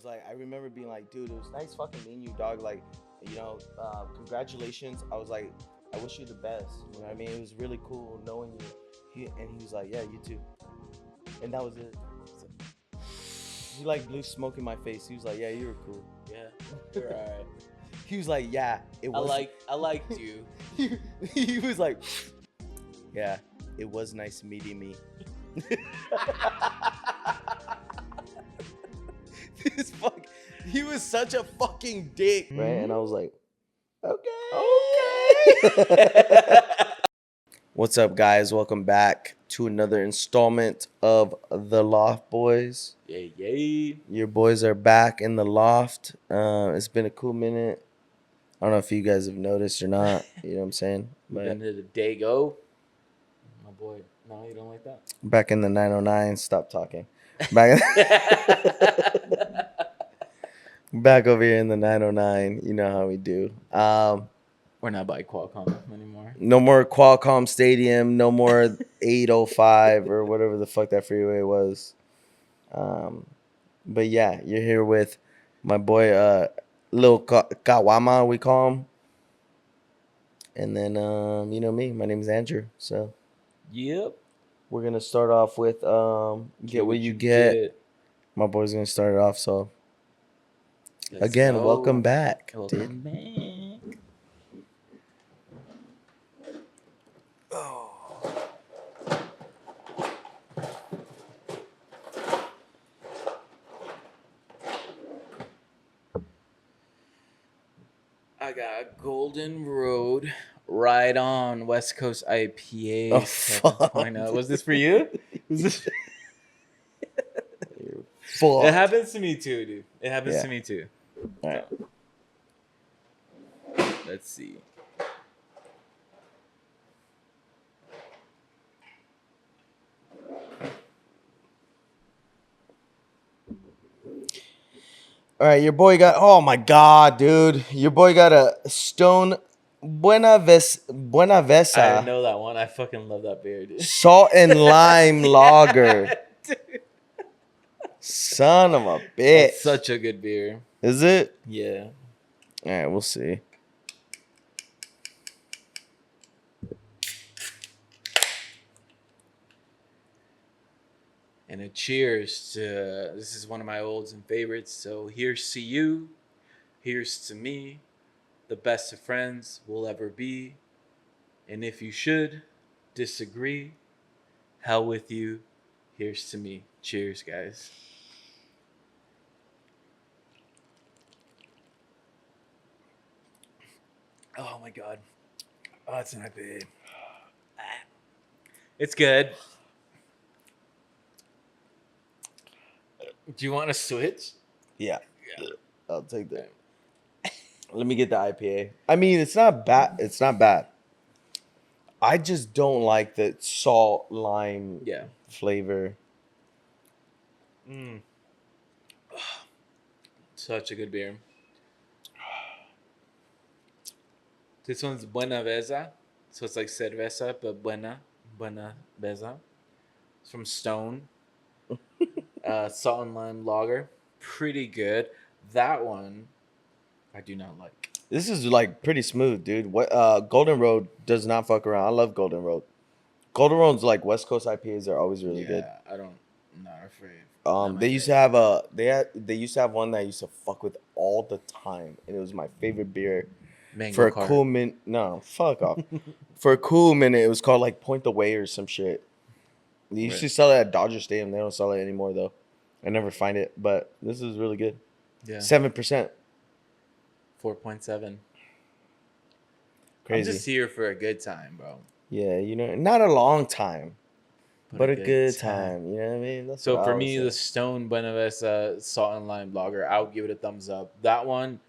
was like, I remember being like, dude, it was nice fucking meeting you, dog. Like, congratulations. I was like, I wish you the best. You know what I mean? It was really cool knowing you. He was like, yeah, you too. And that was it. So, he like blew smoke in my face. He was like, yeah, you were cool. Yeah, you're alright. He was like, yeah, it was. I liked you. he was like, yeah, it was nice meeting me. This fuck, he was such a fucking dick, right? And I was like, okay. What's up, guys? Welcome back to another installment of The Loft Boys. Yay. Your boys are back in the loft. It's been a cool minute. I don't know if you guys have noticed or not. You know what I'm saying? We've been to the Dago. My boy. No, you don't like that? Back in the 909. Stop talking. Back over here in the 909. You know how we do. We're not by Qualcomm anymore. No more Qualcomm Stadium. No more 805 or whatever the fuck that freeway was. But yeah, you're here with my boy, Lil Kawama, we call him. And then, you know me. My name is Andrew. So, Yep. we're going to start off with Get What You Get. My boy's going to start it off. So, Let's again, go. welcome back. Welcome back. Oh. I got Golden Road right on West Coast IPA. Oh, fuck. Was this for you? Was this... Fuck. It happens to me too, dude. It happens to me too. All right. Let's see. All right, your boy got. Oh my god, dude! Your boy got a Stone Buena I Vesa know that one. I fucking love that beer, dude. salt and lime lager. Dude. Son of a bitch! That's such a good beer. Is it? Yeah. All right, we'll see. And a cheers to, this is one of my olds and favorites. So here's to you. Here's to me. The best of friends we'll ever be. And if you should disagree, hell with you. Here's to me. Cheers, guys. Oh my God. Oh, it's not bad. It's good. Do you want to switch? Yeah, I'll take that. Let me get the IPA. I mean, it's not bad. It's not bad. I just don't like the salt lime flavor. Such a good beer. This one's Buena Vesa. So it's like cerveza, but Buena Vesa. It's from Stone. Salt and lime lager. Pretty good. That one, I do not like. This is like pretty smooth, dude. What Golden Road does not fuck around. I love Golden Road. Golden Road's like West Coast IPAs are always really good. I'm not afraid. They used to have they used to have one that I used to fuck with all the time, and it was my favorite beer. Mango for a Cart. cool minute. No, fuck off. For a cool minute, it was called like Point the Way or some shit. They used to sell it at Dodger Stadium. They don't sell it anymore though. I never find it, but this is really good. Yeah. 7%. 4.7. Crazy. I'm just here for a good time, bro. Yeah, you know, not a long time, but a good time. You know what I mean? That's so what for I me, would the say. Stone Buena Vesa salt and lime lager, I would give it a thumbs up. That one,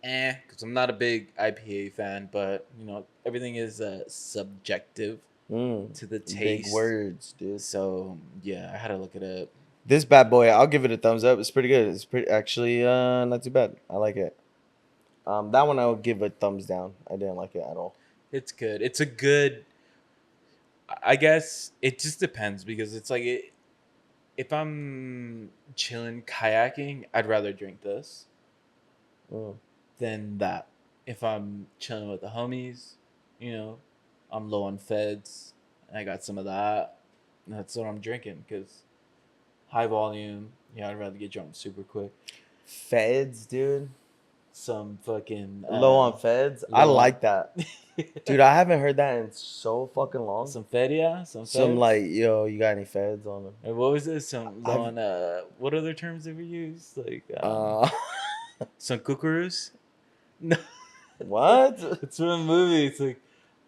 because I'm not a big IPA fan, but you know everything is subjective to the taste. Big words, dude. So yeah, I had to look it up. This bad boy, I'll give it a thumbs up. It's pretty good. It's pretty actually not too bad. I like it. That one I would give a thumbs down. I didn't like it at all. It's good. It's a good. I guess it just depends because it's like if I'm chilling kayaking, I'd rather drink this than that. If I'm chilling with the homies, you know, I'm low on feds. I got some of that. That's what I'm drinking because high volume. Yeah, I'd rather get drunk super quick. Feds, dude. Some fucking Low on feds. I like that, dude. I haven't heard that in so fucking long. Some fed, yeah. Some feds? Like, yo, you got any feds on them? And what was this? Some low on what other terms did we use? Like some kukurus. No. What? It's from a movie. It's like,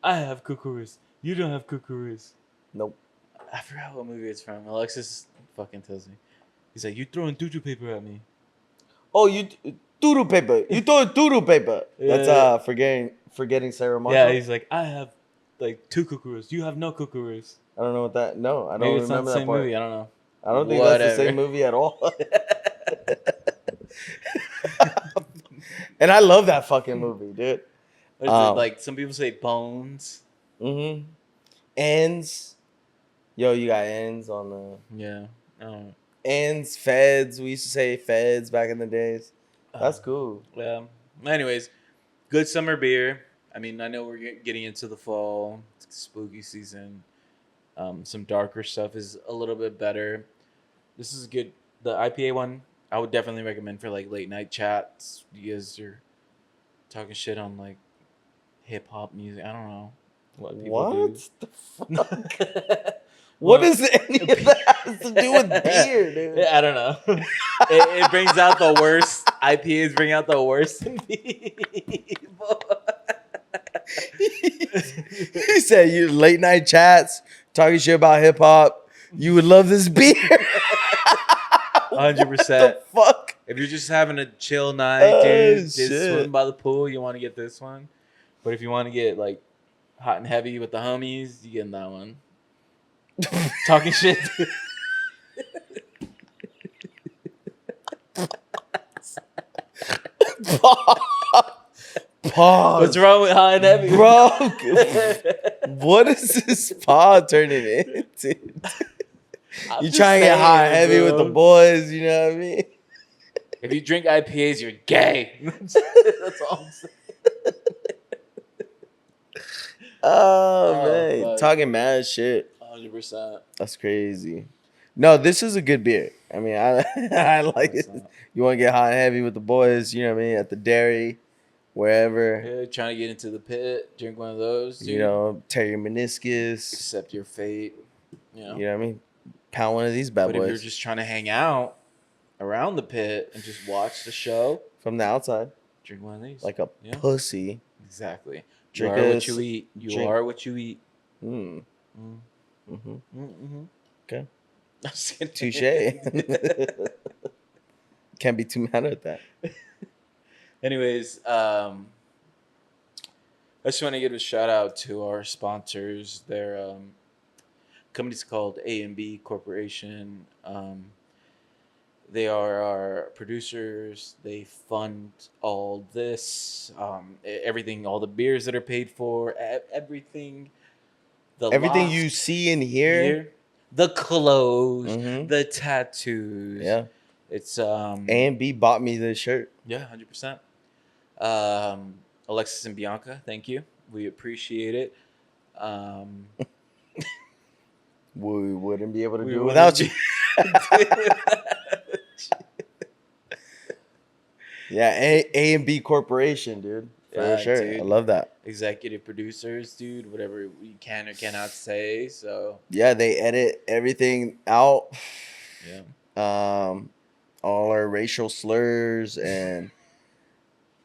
I have kukurus. You don't have kukurus. Nope. I forgot what movie it's from. Alexis fucking tells me. He's like, you throwing tutu paper at me. Oh, you tutu paper. You throw tutu paper. That's forgetting Sarah Marshall. Yeah, he's like, I have like 2 kukurus. You have no kukurus. I don't know what that. No, I don't Maybe it's remember not the that same part. movie. I don't know. I don't think that's the same movie at all. And I love that fucking movie, dude. What is it? Like some people say bones. Mm-hmm. Ends. Yo, you got ends on the. Yeah. Ends, feds. We used to say feds back in the days. That's cool. Yeah. Anyways, good summer beer. I mean, I know we're getting into the fall. It's spooky season. Some darker stuff is a little bit better. This is good. The IPA one, I would definitely recommend for like late night chats. You guys are talking shit on like hip hop music. I don't know what people do. The fuck? What does any of that has to do with beer, dude? I don't know. It brings out the worst. IPAs bring out the worst in people. He said, "You late night chats talking shit about hip hop. You would love this beer." 100%. Fuck. If you're just having a chill night, dude, just swim by the pool, you want to get this one. But if you want to get like hot and heavy with the homies, you get that one. Talking shit. Pause. What's wrong with hot and heavy, bro? What is this pod turning into? You trying to get hot and heavy with the boys? You know what I mean? If you drink IPAs, you're gay. That's all I'm saying. Oh man, fuck. Talking mad shit. 100%. That's crazy. No, this is a good beer. I mean, I like it. You want to get hot and heavy with the boys? You know what I mean? At the dairy, wherever. Yeah, trying to get into the pit, drink one of those. Dude. You know, tear your meniscus. Accept your fate. You know what I mean? Pound one of these bad boys. But if you're just trying to hang out around the pit and just watch the show from the outside, drink one of these like a pussy. Exactly. Drink you are what you eat. You are what you eat. Okay. Touche. Can't be too mad at that. Anyways, I just want to give a shout out to our sponsors. Their company's called A&B Corporation. They are our producers. They fund all this, everything, all the beers that are paid for, everything. Everything you see in here, the clothes, the tattoos. Yeah, it's A&B bought me this shirt. Yeah, 100%. Alexis and Bianca, thank you. We appreciate it. We wouldn't be able to do it without you. Yeah, A&B Corporation, dude. For sure. Dude. I love that. Executive producers, dude. Whatever we can or cannot say. So yeah, they edit everything out. Yeah. All our racial slurs and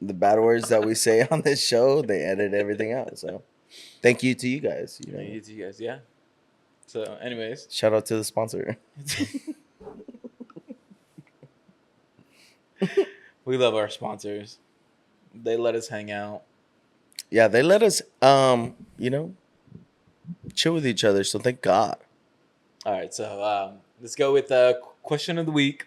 the bad words that we say on this show, they edit everything out. So thank you to you guys. Thank you to you guys, yeah. So anyways. Shout out to the sponsor. We love our sponsors. They let us hang out. Yeah, they let us chill with each other. So thank God. All right, so let's go with question of the week.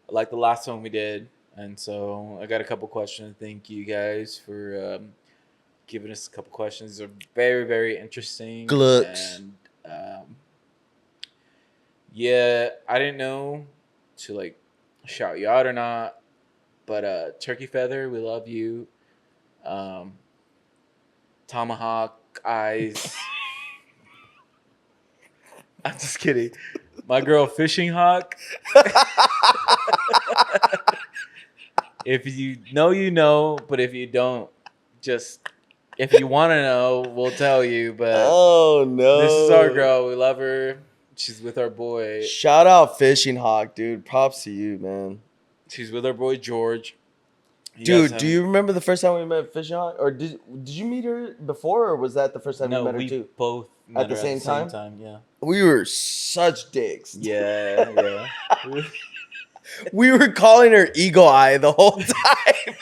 Like the last one we did. And so I got a couple questions. Thank you guys for giving us a couple questions. These are very, very interesting. Glutz. And Yeah, I didn't know to like shout you out or not, but Turkey Feather, we love you. Um, Tomahawk Eyes. I'm just kidding. My girl Fishing Hawk. If you know, you know. But if you don't, just if you want to know, we'll tell you. But Oh this is our no! girl. We love her. She's with our boy. Shout out Fishing Hawk, dude. Props to you, man. She's with our boy George. You guys Dude, do you haven't. remember the first time we met Fishing Hawk? Or did you meet her before, or was that the first time you No, met her we too? both At met the her at the same same time? time. Yeah. We were such dicks. Yeah. Yeah. We were calling her Eagle Eye the whole time.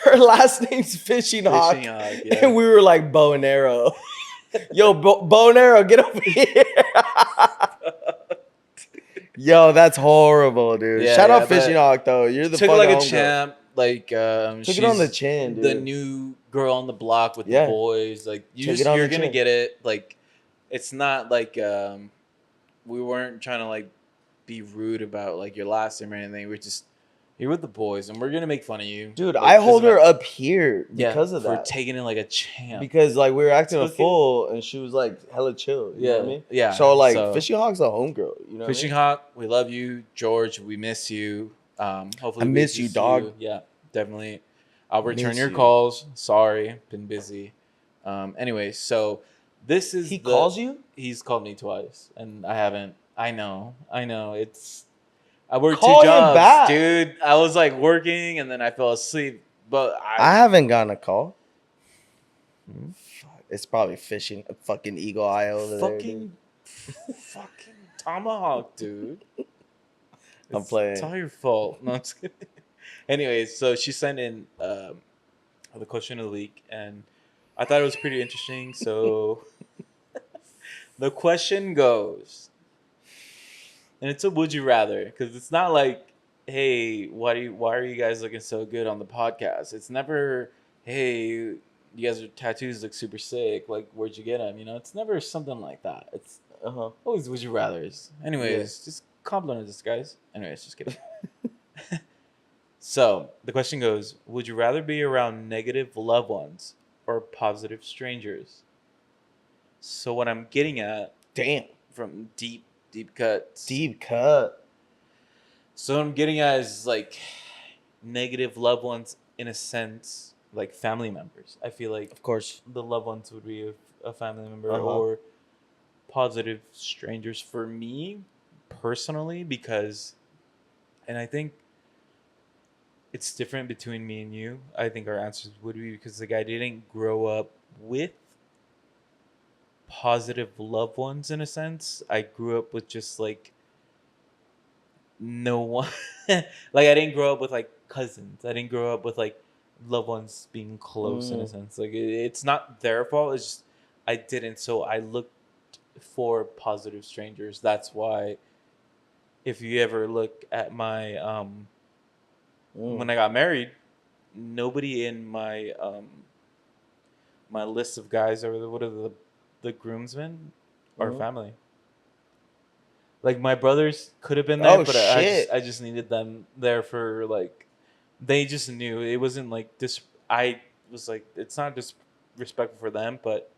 her last name's Fishing Hawk. Fishing Hawk. Yeah. And we were like bow and arrow. Yo, bow and arrow, get over here. Yo, that's horrible, dude. Yeah, Shout yeah, out Fishing but Hawk, though. You're the took it fucking like a homegirl. champ. Like Took it on the chin, dude. the new girl on the block with Yeah. the boys. Like Took it on you're the gonna chin. get it. Like it's not like we weren't trying to like be rude about like your last name or anything. We're just you're with the boys and we're gonna make fun of you. Dude, like, I 'cause hold of her it. up here because of for that. taking it like a champ. Because like we were acting a Took it. fool and she was like hella chill. You know what I mean? Yeah. So like Fishing Hawk's a homegirl. You know what I Fishing mean? Hawk, we love you, George. We miss you. Hopefully, I we miss can you, see dog. Yeah, definitely. I'll return Miss your you. calls. Sorry, been busy. Anyway, so this is He calls you? He's called me twice, and I haven't. I know. It's I worked Call two him jobs, back. dude. I was like working, and then I fell asleep. But I haven't gotten a call. Fuck, it's probably fishing a fucking Eagle Eye over there. Dude. fucking tomahawk, dude. I'm playing. It's all your fault. No, I'm just kidding. Anyways, so she sent in the question of the week, and I thought it was pretty interesting. So the question goes, and it's a would you rather, because it's not like, hey, why are you guys looking so good on the podcast? It's never, hey, you guys' tattoos look super sick. Like, where'd you get them? You know, it's never something like that. It's always would you rather's. Anyways, just compliment this, guys. Anyways, just kidding. So the question goes: would you rather be around negative loved ones or positive strangers? So what I'm getting at, Damn. from deep cuts. Deep cut. So what I'm getting at is like negative loved ones in a sense, like family members. I feel like, of course, the loved ones would be a family member, Uh-huh. or positive strangers for me personally, because, and I think it's different between me and you. I think our answers would be because like I didn't grow up with positive loved ones in a sense. I grew up with just like no one. Like I didn't grow up with like cousins. I didn't grow up with like loved ones being close in a sense. Like it's not their fault. It's just I didn't. So I looked for positive strangers. That's why if you ever look at my when I got married, nobody in my my list of guys or the groomsmen are family. Like my brothers could have been there, but I just needed them there for like they just knew it wasn't like this. I was like, it's not disrespectful for them, but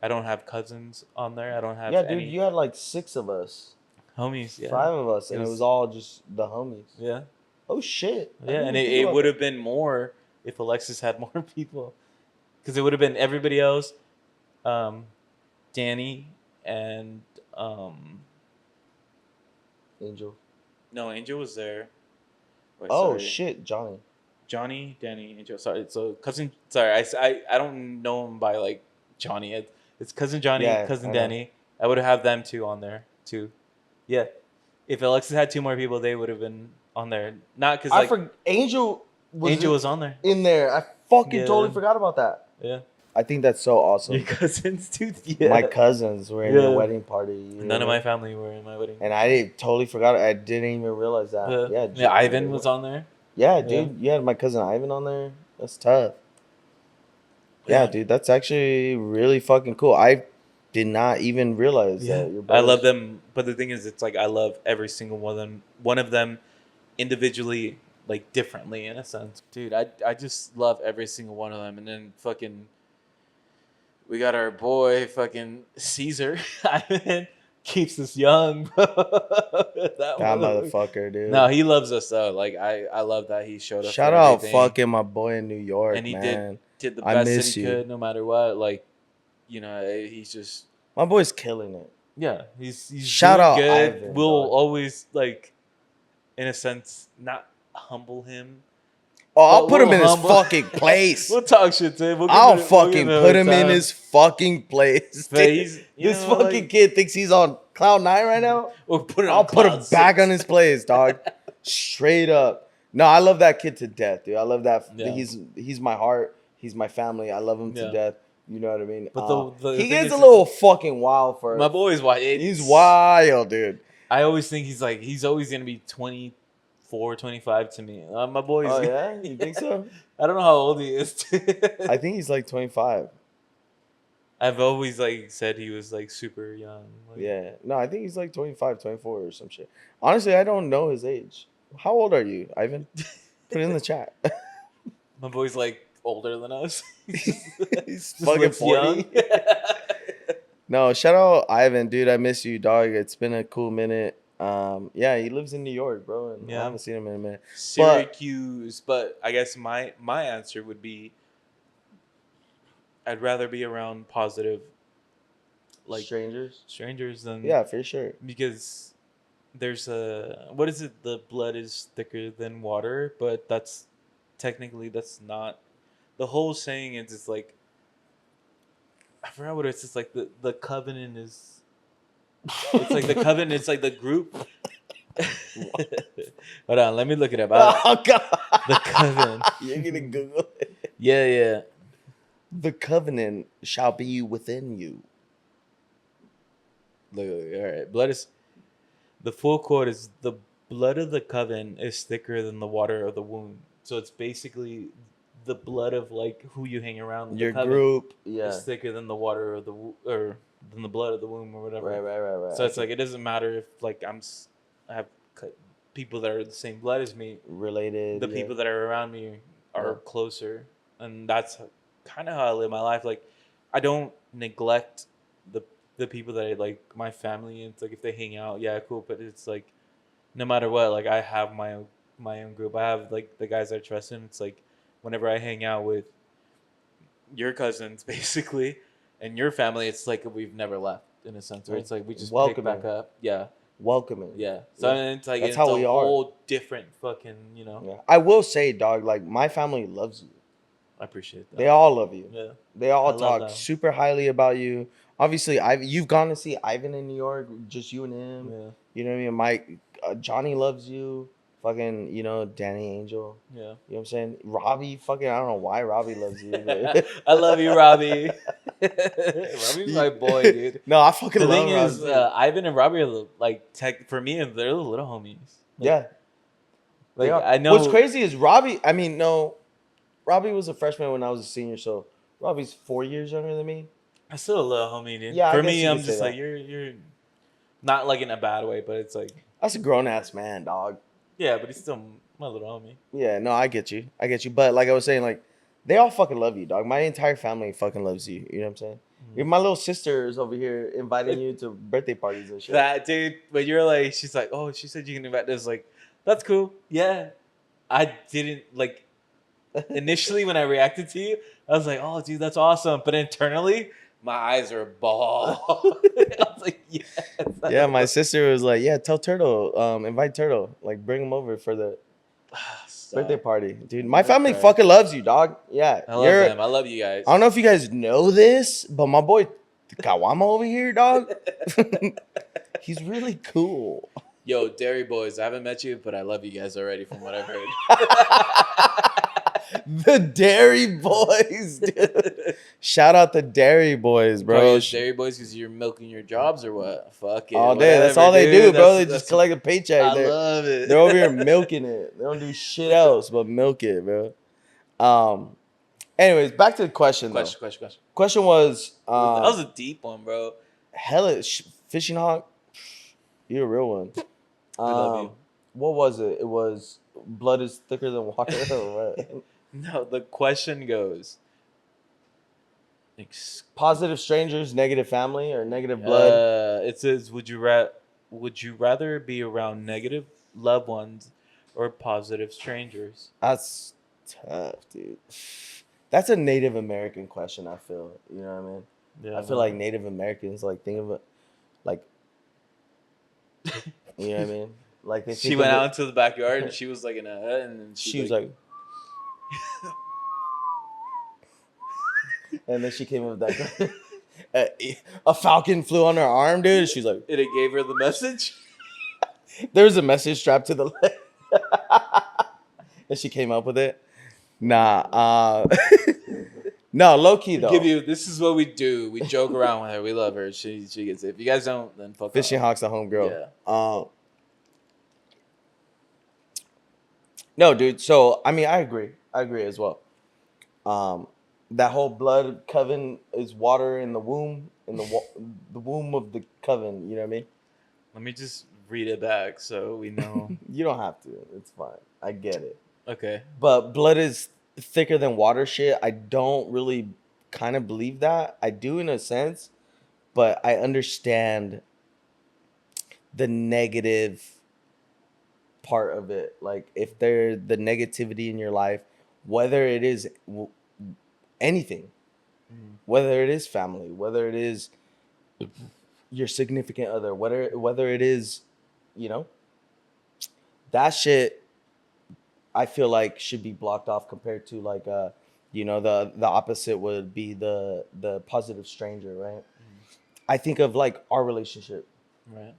I don't have cousins on there. I don't have any. Dude, you had like 6 of us. Homies, yeah. 5 of us, and it was all just the homies. Yeah. Oh shit. Yeah, and it would have been more if Alexis had more people, because it would have been everybody else, Danny and Angel. No, Angel was there. Wait, oh sorry. shit, Johnny, Danny, Angel. Sorry, so cousin. Sorry, I don't know him by like Johnny. It's cousin Johnny, cousin Danny. I would have them 2 on there too. Yeah, if Alexis had 2 more people, they would have been on there. Not because like Angel was on there. In there, I fucking totally forgot about that. Yeah, I think that's so awesome. Your cousins too. Yeah. My cousins were in your wedding party. None of my family were in my wedding. And I totally forgot. I didn't even realize that. Yeah, Ivan was on there. Yeah, dude. You had my cousin Ivan on there. That's tough. Yeah, dude, that's actually really fucking cool. I did not even realize that your I love brothers. them, but the thing is, it's like I love every single one of them individually, like differently in a sense. Dude, I just love every single one of them, and then fucking we got our boy fucking Caesar. I mean, keeps us young. That Motherfucker, dude. No, he loves us though. Like I love that he showed up for Shout out everything, fucking my boy in New York, and he man. did the I best that miss he you. could, no matter what. Like, you know, he's just My boy's killing it. yeah, he's Shout doing out good. Ivan, We'll dog. always like, in a sense, not humble him. Oh, I'll But put him we'll in his humble- fucking place. We'll talk shit to him. I'll fucking put him in his fucking place. But he's, you This know, fucking like- kid thinks he's on cloud 9 right now. We'll put it I'll on put him cloud back 6. on his place, dog. Straight up. No, I love that kid to death, dude. I love that. Yeah. He's my heart. He's my family. I love him to Yeah. death. You know what I mean? But the he thing gets is, a little fucking wild for my boy's wild. He's wild, dude. I always think he's always gonna be 24, 25 to me. My boy's. Oh yeah, you think so? I don't know how old he is. I think he's like 25. I've always like said he was like super young. Like, Yeah. No, I think he's like 25, 24 or some shit. Honestly, I don't know his age. How old are you, Ivan? Put it in the chat. My boy's like older than us. He's fucking 40. Young. No, shout out Ivan, dude. I miss you, dog. It's been a cool minute. Yeah, he lives in New York, bro, and Yeah. I haven't seen him in a minute. Syracuse, but I guess my answer would be I'd rather be around positive, like strangers than Yeah, for sure. because there's a what is it? The blood is thicker than water, but that's technically that's not the whole saying is it's like I forgot what it's like the covenant is it's like the covenant it's like the group. Hold on, let me look it up. Oh god, the covenant. You're gonna Google it. Yeah. The covenant shall be within you. Look, all right. Blood is the full quote is the blood of the covenant is thicker than the water of the womb. So it's basically the blood of like who you hang around with. Your group, yeah, is thicker than the water of or than the blood of the womb or whatever. Right. So it's like it doesn't matter if like I have people that are the same blood as me, related. The people that are around me are closer, and that's kind of how I live my life. Like I don't neglect the people that I like, my family. And it's like if they hang out, yeah, cool. But it's like no matter what, like I have my own group. I have like the guys I trust in. It's like whenever I hang out with your cousins, basically, and your family, it's like we've never left in a sense. Where it's like we just pick back up. Yeah. Welcoming. Yeah. So it's like that's it's how a we whole different fucking, Yeah. I will say, dog, like my family loves you. I appreciate that. They all love you. Yeah. They all talk super highly about you. Obviously, you've gone to see Ivan in New York, just you and him. Yeah. You know what I mean? Mike, Johnny loves you. Fucking, Danny Angel. Yeah. You know what I'm saying? Robbie, fucking, I don't know why Robbie loves you. I love you, Robbie. Robbie's my boy, dude. No, I fucking love Robbie. The thing is, Ivan and Robbie are like for me, they're the little homies. Like, yeah. Like I know. What's crazy is Robbie. I mean, no, Robbie was a freshman when I was a senior, so Robbie's 4 years younger than me. I still a little homie, dude. Yeah. For me, I'm just like you're not like in a bad way, but it's like that's a grown ass man, dog. Yeah, but he's still my little homie. Yeah, no, I get you. But like I was saying, like they all fucking love you, dog. My entire family fucking loves you. You know what I'm saying? Mm-hmm. My little sister is over here inviting you to birthday parties and shit. That dude, but you're like, she's like, oh, she said you can invite this. Like, that's cool. Yeah, I didn't like. Initially, when I reacted to you, I was like, oh, dude, that's awesome. But internally, my eyes are bald. I was like, yes. Yeah, my sister was like, yeah, tell Turtle, invite Turtle, like bring him over for the birthday party, dude. My family fucking loves you, dog. Yeah, I love them. I love you guys. I don't know if you guys know this, but my boy Kawama over here, dog, he's really cool. Yo, Dairy Boys, I haven't met you, but I love you guys already from what I've heard. The Dairy Boys, dude. Shout out the Dairy Boys, bro. Dairy Boys because you're milking your jobs or what? Fuck it. All day. That's all they do, bro. They just collect a paycheck. I love it. They're over here milking it. They don't do shit else but milk it, bro. Anyways, back to the question. Question was. That was a deep one, bro. Hella fishing hawk. You're a real one. We love you. What was it? It was blood is thicker than water. Right? No, the question goes. Positive strangers, negative family, or negative blood. It says, would you rather be around negative loved ones or positive strangers? That's tough, dude. That's a Native American question. I feel. You know what I mean? Yeah. I feel like Native Americans like think of it, like. You know what I mean? Like she went out into the backyard and she was like in a hut and then she was like and then she came up with that. A falcon flew on her arm, dude. And she's like, and it gave her the message. There was a message strapped to the leg, and she came up with it. Nah, no, low key though. This is what we do. We joke around with her. We love her. She gets it. If you guys don't, then fuck Fishing off. Hawk's a homegirl. Yeah. No, dude. So I mean, I agree as well. That whole blood coven is water in the womb, the womb of the coven. You know what I mean? Let me just read it back so we know. You don't have to. It's fine. I get it. Okay. But blood is thicker than water shit. I don't really kind of believe that. I do in a sense, but I understand the negative part of it. Like if there's the negativity in your life, whether it is anything, whether it is family, whether it is your significant other, whether it is, you know, that shit I feel like should be blocked off compared to like you know, the opposite would be the positive stranger, right? I think of like our relationship. Right.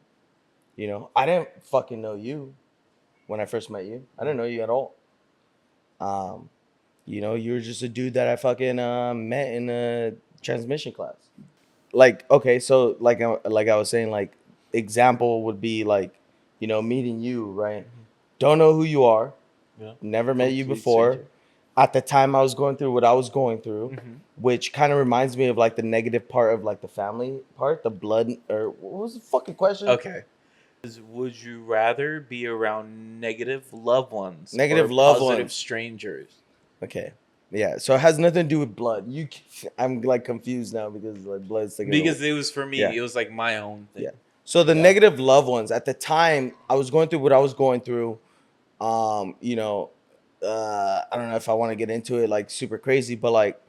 You know, I didn't fucking know you when I first met you. I didn't know you at all. You know, you were just a dude that I fucking met in a transmission class. Like, okay, so like I was saying, like example would be like, you know, meeting you, right? Don't know who you are. Yeah. Never met you before. Stranger. At the time I was going through what I was going through, which kind of reminds me of like the negative part of like the family part, the blood, or what was the fucking question? Okay. Would you rather be around negative loved ones or positive strangers? Okay. Yeah, so it has nothing to do with blood. I'm like confused now because like blood's like because it was for me. Yeah. It was like my own thing. Yeah. So the negative loved ones at the time I was going through what I was going through. You know, I don't know if I want to get into it like super crazy, but like,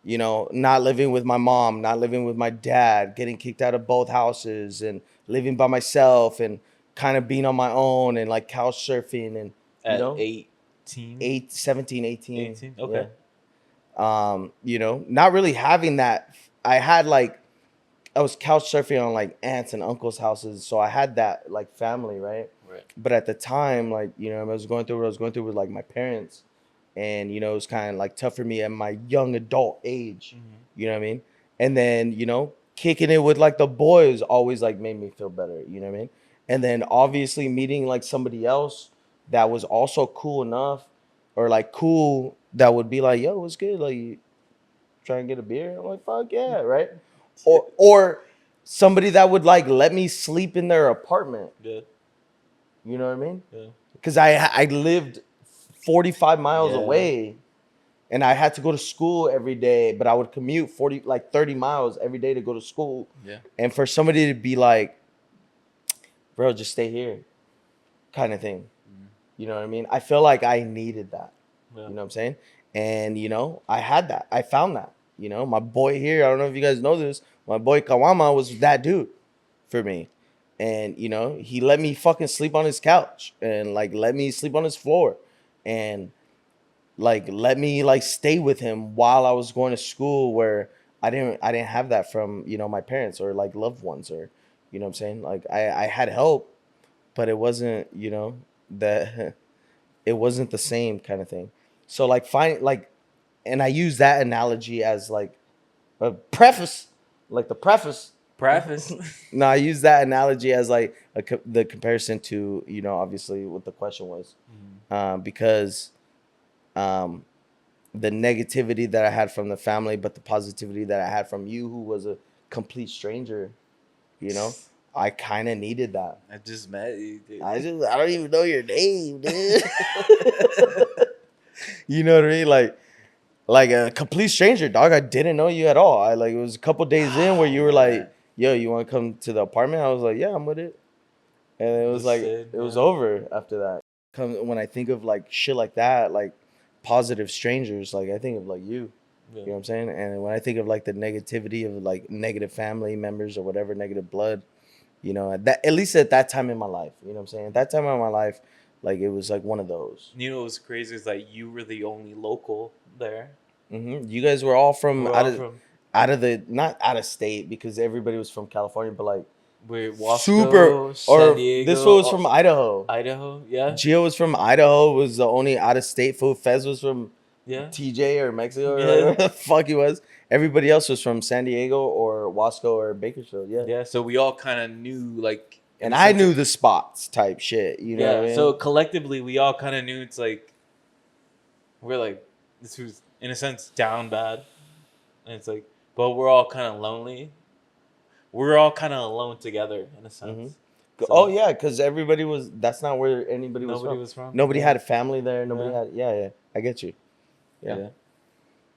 you know, not living with my mom, not living with my dad, getting kicked out of both houses and living by myself and kind of being on my own and like couch surfing and at, you know, 17, 18. Okay. Yeah. You know, not really having that. I was couch surfing on like aunts and uncles' houses, so I had that like family, right? Right. But at the time, like, you know, I was going through what I was going through with like my parents, and you know, it was kind of like tough for me at my young adult age. You know what I mean? And then, you know, kicking it with like the boys always like made me feel better. You know what I mean? And then obviously meeting like somebody else that was also cool enough, or like cool, that would be like, yo, what's good? Like, you trying to get a beer? I'm like, fuck yeah, right? Or somebody that would like let me sleep in their apartment. Yeah. You know what I mean? Yeah. Because I lived 45 miles away, and I had to go to school every day, but I would commute 30 miles every day to go to school. Yeah. And for somebody to be like, bro, just stay here, kind of thing. You know what I mean? I feel like I needed that. Yeah. You know what I'm saying? And, you know, I had that. I found that. You know, my boy here, I don't know if you guys know this, my boy Kawama was that dude for me. And, you know, he let me fucking sleep on his couch and, like, let me sleep on his floor. And, like, let me, like, stay with him while I was going to school where I didn't have that from, you know, my parents or, like, loved ones or, you know what I'm saying? Like, I had help, but it wasn't, you know, that it wasn't the same kind of thing. So like and I use that analogy as like a preface, like the preface. No, I use that analogy as like the comparison to, you know, obviously what the question was, because the negativity that I had from the family, but the positivity that I had from you, who was a complete stranger. You know, I kind of needed that. I just met you, dude. I don't even know your name, dude. You know what I mean? Like a complete stranger, dog. I didn't know you at all. It was a couple days in where you were like, "Yo, you want to come to the apartment?" I was like, "Yeah, I'm with it." And it was like it was over after that. When I think of like shit like that, like positive strangers, like I think of like you. Yeah. You know what I'm saying? And when I think of like the negativity of like negative family members or whatever, negative blood, you know, at least at that time in my life, you know what I'm saying? At that time in my life, like it was like one of those. You know what was crazy is like you were the only local there. Mm-hmm. You guys were all from out of the not out of state because everybody was from California, but like we're Wasco, San Diego. This fool was from Idaho. Idaho, yeah. Gio was from Idaho. Was the only out of state fool. Fez was from TJ or Mexico or whatever the fuck he was. Everybody else was from San Diego or Wasco or Bakersfield. Yeah. Yeah. So we all kind of knew like. And I knew the spots type shit. You know what I mean? So collectively, we all kind of knew it's like we're like this was in a sense down bad, and it's like, but we're all kind of lonely. We're all kind of alone together in a sense. Mm-hmm. So, oh yeah, because everybody was. That's not where anybody was from. Nobody had a family there. Nobody had. Yeah. I get you.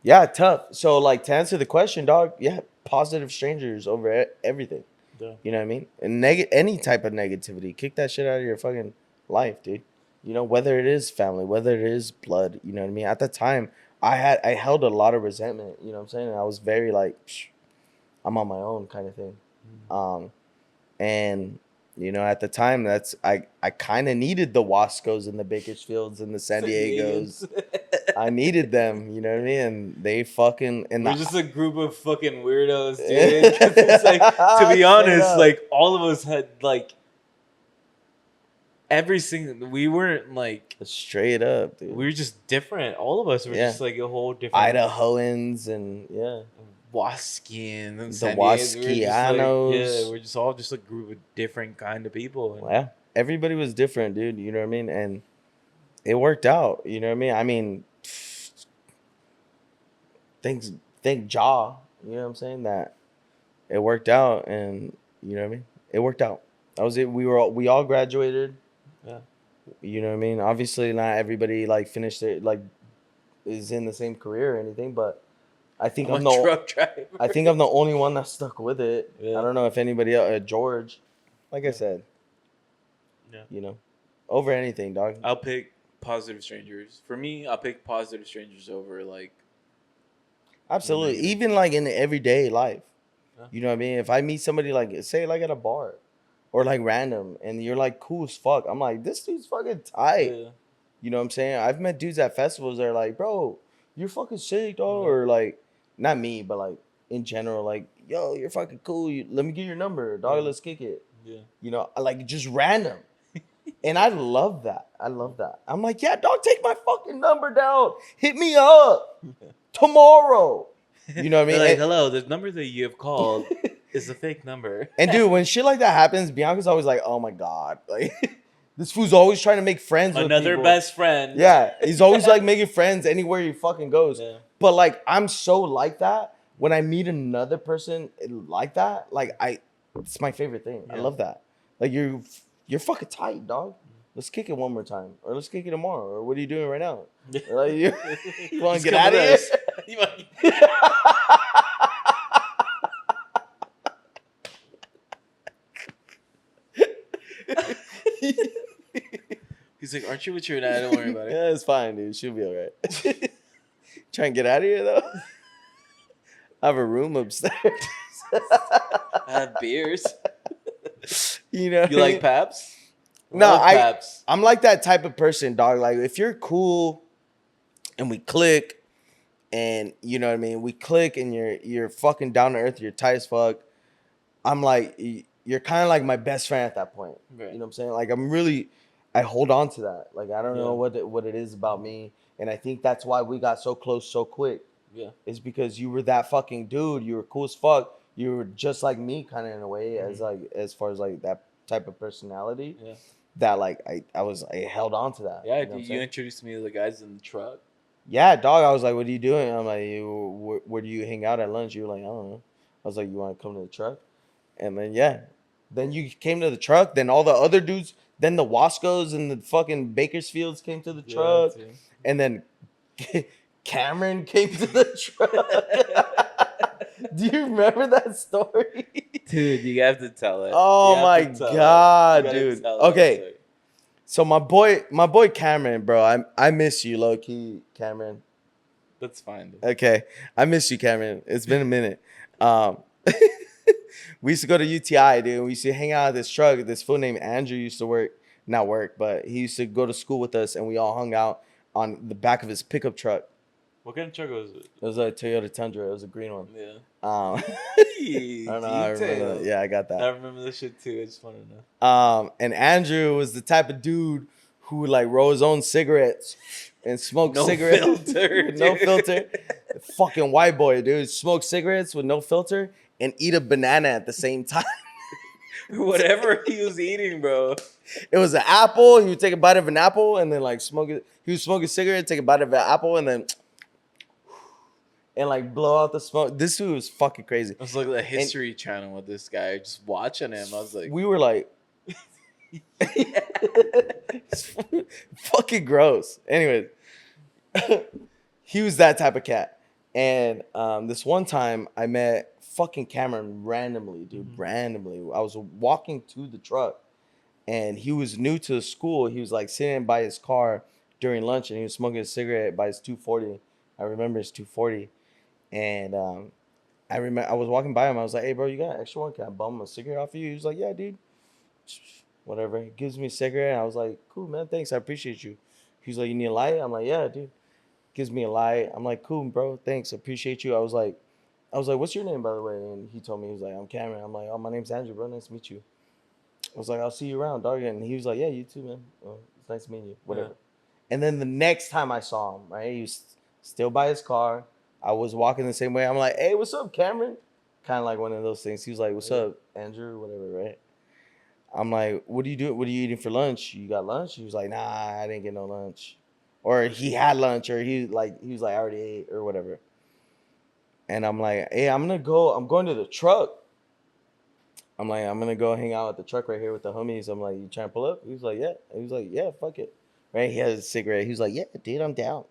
Yeah. Tough. So like to answer the question, dog. Yeah, positive strangers over everything. Yeah. You know what I mean? And any type of negativity, kick that shit out of your fucking life, dude. You know, whether it is family, whether it is blood. You know what I mean? At the time, I held a lot of resentment. You know what I'm saying? And I was very like, I'm on my own kind of thing. Mm-hmm. And you know, at the time, I kind of needed the Wascos and the Bakersfields and the San Diegos. I needed them, you know what I mean? And they fucking we're just a group of fucking weirdos, dude. It's like, to be honest, like all of us had like every single. We weren't like straight up, dude. We were just different. All of us were just like a whole different Idahoans and Waskian, the Waskianos. We're just all just a group of different kind of people. Yeah, everybody was different, dude. You know what I mean? And it worked out. You know what I mean? I mean, thank Jah. You know what I'm saying? That it worked out, and you know what I mean? It worked out. That was it. We all graduated. Yeah. You know what I mean? Obviously, not everybody like finished it like is in the same career or anything, but. I think I'm the truck driver. I think I'm the only one that stuck with it. Yeah. I don't know if anybody else. George, like I said. Yeah. You know, over anything, dog. I'll pick positive strangers. For me, I'll pick positive strangers over like. Absolutely, even like in the everyday life. Yeah. You know what I mean? If I meet somebody like say like at a bar, or like random, and you're like cool as fuck, I'm like this dude's fucking tight. Yeah. You know what I'm saying? I've met dudes at festivals that are like, bro, you're fucking sick, dog, or like. Not me, but like in general, like, yo, you're fucking cool. Let me get your number, dog. Let's kick it. Yeah. You know, like just random. And I love that. I'm like, yeah, dog, take my fucking number down. Hit me up tomorrow. You know what I mean? Like, hello, the number that you have called is a fake number. And dude, when shit like that happens, Bianca's always like, oh my God. Like, this fool's always trying to make friends with another best friend. Yeah. He's always like making friends anywhere he fucking goes. Yeah. But like I'm so like that when I meet another person like that, like it's my favorite thing. Yeah. I love that. Like you're fucking tight, dog. Let's kick it one more time, or let's kick it tomorrow, or what are you doing right now? Like, you want to get out of here? He's like, aren't you with your dad? Don't worry about it. Yeah, it's fine, dude. She'll be all right. Try and get out of here, though. I have a room upstairs. I have beers. You know, you like Paps? No, I'm like that type of person, dog. Like, if you're cool and we click, and you know what I mean, we click, and you're fucking down to earth, you're tight as fuck. I'm like, you're kind of like my best friend at that point. Right. You know what I'm saying? Like, I hold on to that. Like, I don't know what it is about me. And I think that's why we got so close so quick. Yeah. It's because you were that fucking dude. You were cool as fuck. You were just like me kind of in a way, as far as like that type of personality. Yeah. That like I held on to that. Yeah, you introduced me to the guys in the truck. Yeah, dog. I was like, what are you doing? I'm like, where do you hang out at lunch? You were like, I don't know. I was like, you want to come to the truck? And then yeah, then you came to the truck. Then all the other dudes, then the Wascos and the fucking Bakersfields came to the truck, too. and then Cameron came to the truck. Do you remember that story? Dude, you have to tell it. Oh my god, dude. Okay, so my boy Cameron, bro. I miss you, low key, Cameron. That's fine. Dude. Okay, I miss you, Cameron. It's been a minute. Um, we used to go to UTI, dude. We used to hang out at this truck. This fool named Andrew used to not work, but he used to go to school with us, and we all hung out on the back of his pickup truck. What kind of truck was it? It was a Toyota Tundra. It was a green one. Yeah. I don't know. I remember that. Yeah, I got that. I remember this shit too. I just want to know. And Andrew was the type of dude who would like roll his own cigarettes and smoke cigarettes. Filter, with no filter. Fucking white boy, dude. Smoke cigarettes with no filter and eat a banana at the same time. Whatever he was eating, bro. It was an apple. He would take a bite of an apple and then like smoke it. He would smoke a cigarette, take a bite of an apple, and then like blow out the smoke. This dude was fucking crazy. I was like the History Channel with this guy, just watching him. I was like, we were like, fucking gross. Anyways, he was that type of cat. And this one time I met fucking Cameron randomly, dude. Mm-hmm. Randomly. I was walking to the truck and he was new to the school. He was like sitting by his car during lunch and he was smoking a cigarette by his 240. I remember his 240. And I remember I was walking by him. I was like, hey, bro, you got an extra one? Can I bum a cigarette off of you? He was like, yeah, dude. Whatever. He gives me a cigarette. And I was like, cool, man. Thanks. I appreciate you. He's like, you need a light? I'm like, yeah, dude. Gives me a light. I'm like, cool, bro. Thanks. Appreciate you. I was like, what's your name, by the way? And he told me, he was like, I'm Cameron. I'm like, oh, my name's Andrew, bro. Nice to meet you. I was like, I'll see you around, dog. And he was like, yeah, you too, man. Oh, it's nice meeting you. Whatever. Yeah. And then the next time I saw him, right, he was still by his car. I was walking the same way. I'm like, hey, what's up, Cameron? Kind of like one of those things. He was like, what's up, Andrew? Whatever, right? I'm like, what do you do? What are you eating for lunch? You got lunch? He was like, nah, I didn't get no lunch. Or he had lunch, or he was like, I already ate, or whatever. And I'm like, hey, I'm going to the truck. I'm like, I'm gonna go hang out at the truck right here with the homies. I'm like, you trying to pull up? He was like, yeah. He was like, yeah, fuck it. Right? He has a cigarette. He was like, yeah, dude, I'm down.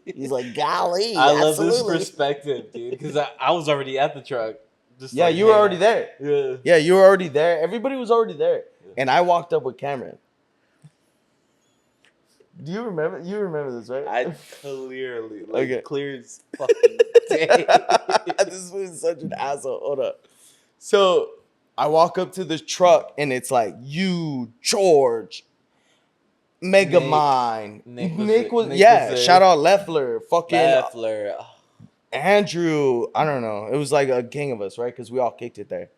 He's like, golly, I love this perspective, dude, because I was already at the truck. Just yeah, like, you were already there. Yeah, you were already there. Everybody was already there. Yeah. And I walked up with Cameron. Do you remember? You remember this, right? I clearly, clear as fucking day. This was such an asshole. Hold up. So I walk up to this truck, and it's like, you, George, Megamind. Nick was yeah. Shout out Leffler. Fucking Leffler. Andrew. I don't know. It was like a gang of us, right? Because we all kicked it there.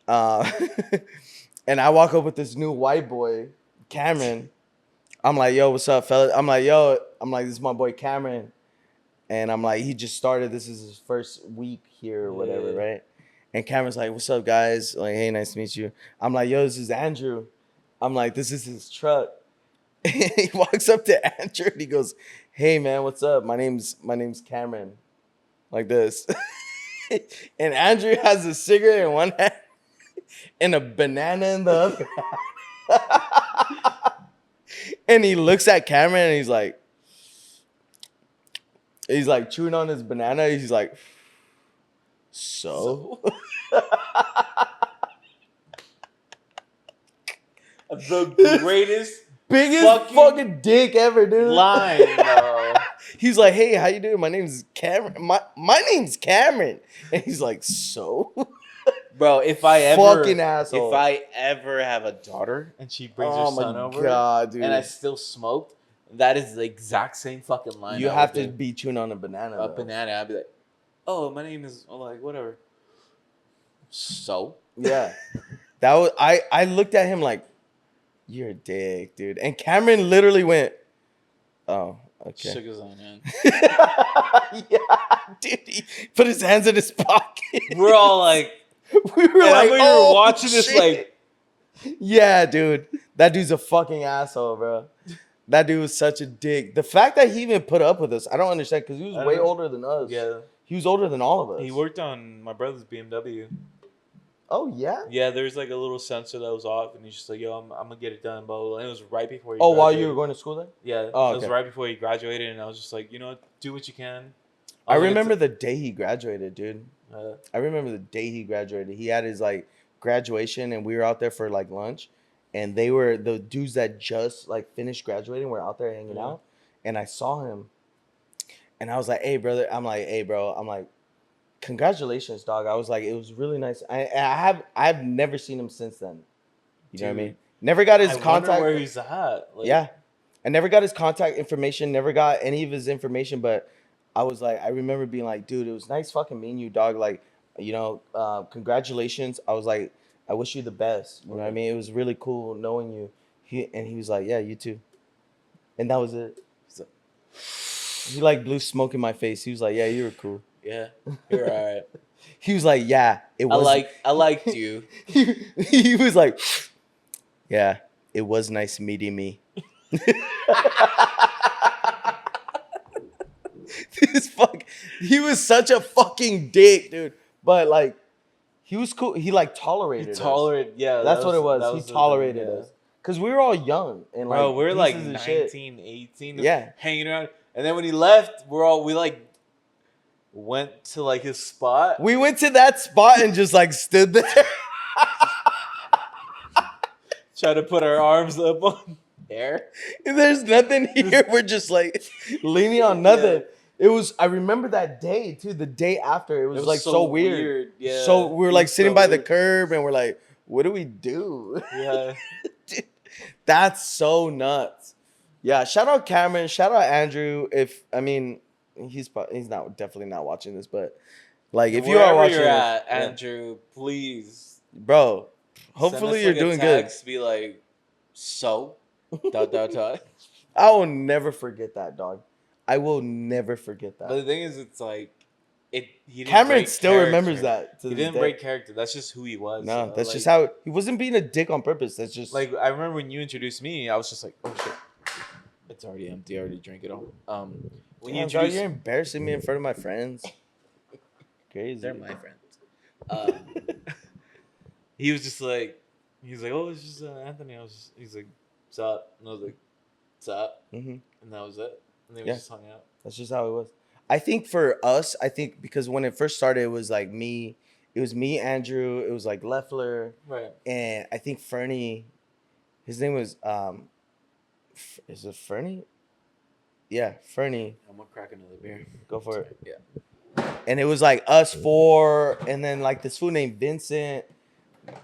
And I walk up with this new white boy, Cameron. I'm like, yo, what's up, fella? I'm like, this is my boy Cameron. And I'm like, he just started. This is his first week here or whatever, right? And Cameron's like, what's up, guys? Like, hey, nice to meet you. I'm like, yo, this is Andrew. I'm like, this is his truck. He walks up to Andrew and he goes, hey, man, what's up? My name's Cameron. Like this. And Andrew has a cigarette in one hand and a banana in the other. And he looks at Cameron and he's like chewing on his banana. He's like, so? The greatest, biggest fucking dick ever, dude. Line, bro. He's like, hey, how you doing? My name's Cameron. My name's Cameron. And he's like, so? Bro, if I ever have a daughter and she brings her son over, God, dude. and I still smoked, that is the exact same fucking line. You have to be chewing on a banana. Banana. I'd be like, oh, my name is like whatever. So yeah, that was I looked at him like, you're a dick, dude. And Cameron literally went, oh, okay. Shook his own hand. Yeah, dude. He put his hands in his pocket. We're all like. We were like, we were watching this like, yeah, dude, that dude's a fucking asshole, bro. That dude was such a dick. The fact that he even put up with us, I don't understand because he was way know. older than us. Yeah. He was older than all of us. He worked on my brother's BMW. Oh, yeah? Yeah, there's like a little sensor that was off, and he's just like, "Yo, I'm gonna get it done." Blah, blah, blah. And it was right before he. Oh, graduated. while you were going to school then? Yeah, oh, it was right before he graduated, and I was just like, you know what, do what you can. I remember the day he graduated, dude. I remember the day he graduated. He had his like graduation, and we were out there for like lunch, and they were the dudes that just like finished graduating. Were out there hanging out, and I saw him, and I was like, "Hey, brother," I'm like, "Hey, bro," I'm like, "Congratulations, dog." I was like, "It was really nice." I've never seen him since then. You know what I mean? Never got his contact. Wonder where he's at. Like, yeah, I never got his contact information. Never got any of his information, but I was like, I remember being like, dude, it was nice fucking meeting you, dog. Like, you know, congratulations. I was like, I wish you the best. You know what I mean? It was really cool knowing you. He was like, yeah, you too. And that was it. He like blew smoke in my face. He was like, yeah, you were cool. Yeah, you're all right. He was like, yeah, it was. I liked you. He was like, yeah, it was nice meeting me. He was such a fucking dick, dude. But like, he was cool. He like tolerated us. Yeah. That's what it was. He tolerated us. Because we were all young. And like, bro, we were like 19, 18. Yeah. Hanging around. And then when he left, we like went to like his spot. We went to that spot and just like stood there. Try to put our arms up on air. There's nothing here. We're just like leaning on nothing. It was. I remember that day too. The day after, it was like so weird. Yeah. So we were like sitting by the curb, and we're like, "What do we do?" Yeah. Dude, that's so nuts. Yeah. Shout out Cameron. Shout out Andrew. He's definitely not watching this, but like if you are watching, you're at, Andrew, please, bro. Hopefully you're doing good. Be like, so. ... I will never forget that, dog. I will never forget that. But the thing is, it's like, Cameron still remembers that. He didn't break character. That's just who he was. No, that's just how he wasn't being a dick on purpose. That's just like I remember when you introduced me, I was just like, oh shit, it's already empty. I already drank it all. When you introduced, you're embarrassing me in front of my friends. Crazy. They're my friends. He was just like, oh, it's just Anthony. He's like, what's up? And I was like, what's up? And that was it. And they just hung out. That's just how it was. I think for us, because when it first started, it was like me. It was me, Andrew. It was like Leffler. Right. And I think Fernie, his name was, is it Fernie? Yeah, Fernie. I'm going to crack another beer. Go for it. Yeah. And it was like us four, and then like this fool named Vincent.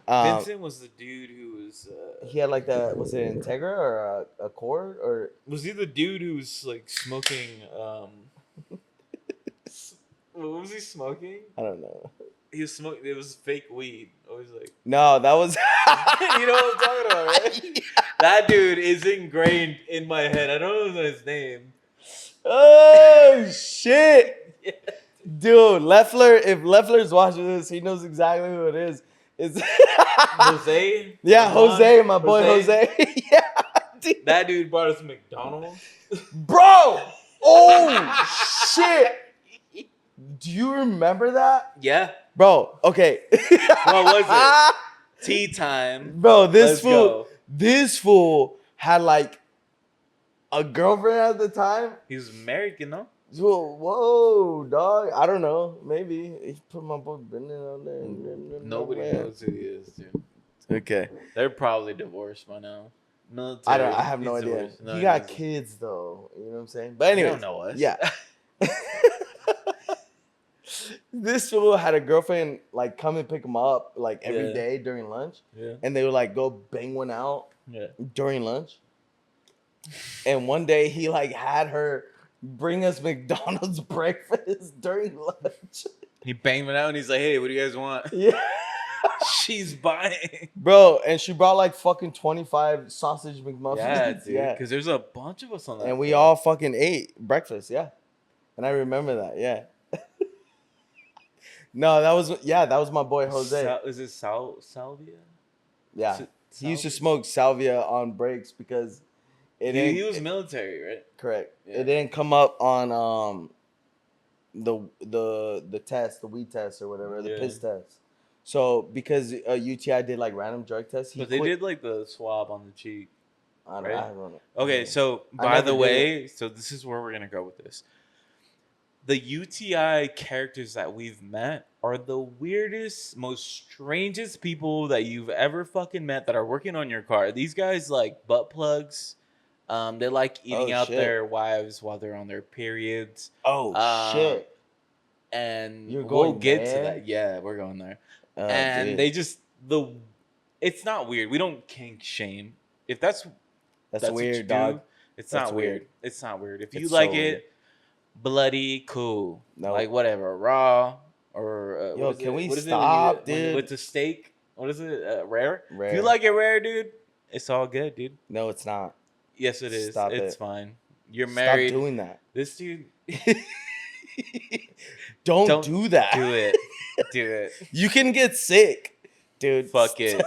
Vincent was the dude who was. He had like was it Integra or a cord, or was he the dude who was like smoking? What was he smoking? I don't know. He was smoking. It was fake weed. Always like. No, that was. You know what I'm talking about, right? Yeah. That dude is ingrained in my head. I don't know his name. Oh shit, yeah. Dude, Leffler. If Leffler's watching this, he knows exactly who it is. It's Jose? Yeah, Jose, my boy Jose. Yeah. Dude. That dude brought us McDonald's. Bro! Oh, shit. Do you remember that? Yeah. Bro, okay. What was it? Tea time. Bro, this fool had like a girlfriend at the time. He was married, you know? Whoa, dog. I don't know. Maybe he put my boy Brendan on there. Nobody knows who he is, dude. Okay. They're probably divorced by now. Military. I have no idea. No, he got kids though. You know what I'm saying? But anyway, you don't know us. Yeah. This fool had a girlfriend like come and pick him up like every day during lunch. Yeah. And they would like go bang one out during lunch. And one day he like had her bring us McDonald's breakfast during lunch. He banged it out and he's like, hey, what do you guys want? Yeah. She's buying. Bro, and she brought like fucking 25 sausage McMuffins. Yeah, dude. Yeah. Because there's a bunch of us on that. And we all fucking ate breakfast, yeah. And I remember that, yeah. No, that was my boy Jose. Is it Salvia? Yeah. He used to smoke salvia on breaks because He was military, right? Correct. Yeah. It didn't come up on the test, the weed test or whatever, the piss test. So because UTI did like random drug tests, but they did like the swab on the cheek. I don't know. Okay, so by the way, so this is where we're gonna go with this. The UTI characters that we've met are the weirdest, most strangest people that you've ever fucking met that are working on your car. These guys like butt plugs. They like eating out their wives while they're on their periods. Shit. And we'll get to that. Yeah, we're going there. And dude. They just it's not weird. We don't kink shame. If that's weird, dog. It's not weird. It's not weird. If you like it, bloody, cool. No. Like whatever, raw or yo, can we stop, dude? With the steak, what is it? Rare. If you like it rare, dude, it's all good, dude. No, it's not. Yes, it is. It's fine. You're married. Stop doing that. This dude. Don't do that. Do it. Do it. You can get sick, dude. Fuck it.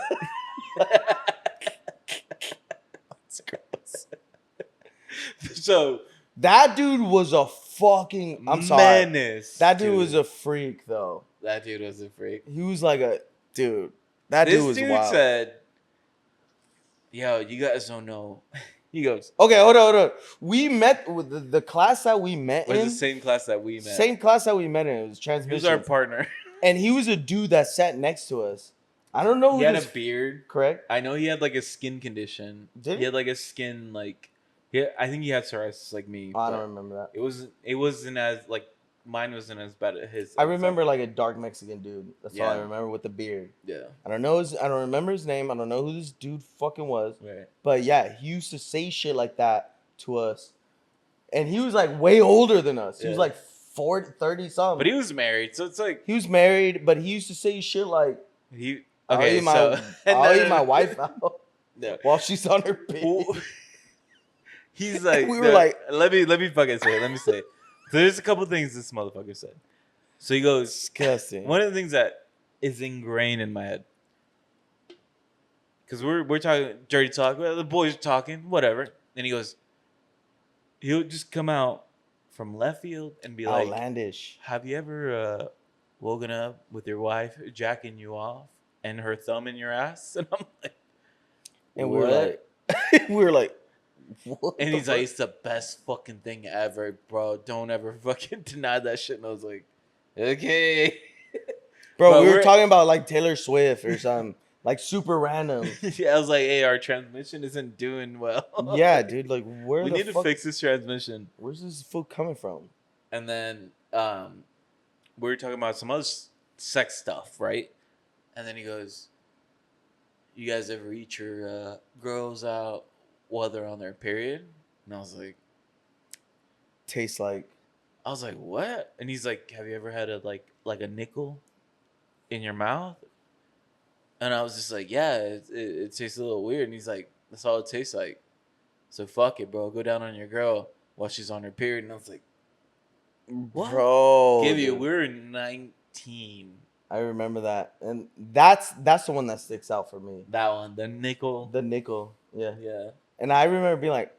That's gross. So that dude was a fucking menace. Sorry. That dude was a freak, though. That dude was a freak. He was like a dude. That dude was wild. This dude said, "Yo, you guys don't know." He goes, "Okay, hold on. We met with the class that we met in. The same class that we met. Same class that we met in. It was transmission. He was our partner, and he was a dude that sat next to us. I don't know. He had a beard. Correct. I know he had like a skin condition. He had like a skin like. Yeah, I think he had psoriasis like me. I don't remember that. It wasn't as like mine wasn't as bad as his. I remember like a dark Mexican dude. That's all I remember with the beard. Yeah. I don't remember his name. I don't know who this dude fucking was. Right. But yeah, he used to say shit like that to us. And he was like way older than us. He was like 30 something. But he was married, so it's like he was married, but he used to say shit like I'll eat my wife out while she's on her period. He's like, we were like, let me fucking say it. Let me say it. So there's a couple things this motherfucker said. So he goes, disgusting. One of the things that is ingrained in my head, because we're talking dirty talk, the boys are talking, whatever, and he goes, he'll just come out from left field and be like, outlandish. Have you ever woken up with your wife jacking you off and her thumb in your ass? And I'm like, and we were like. What and he's like, it's the best fucking thing ever, bro. Don't ever fucking deny that shit. And I was like, okay. Bro, we were talking about like Taylor Swift or something. Like super random. Yeah, I was like, hey, our transmission isn't doing well. Yeah, dude. Like, we need to fix this transmission. Where's this food coming from? And then we were talking about some other sex stuff, right? And then he goes, you guys ever eat your girls out while they're on their period? And I was like, tastes like. I was like, what? And he's like, have you ever had a a nickel in your mouth? And I was just like, yeah, it tastes a little weird. And he's like, that's all it tastes like. So fuck it, bro. Go down on your girl while she's on her period. And I was like, what? Bro, we were 19. I remember that, and that's the one that sticks out for me. That one, the nickel. Yeah. Yeah. And I remember being like,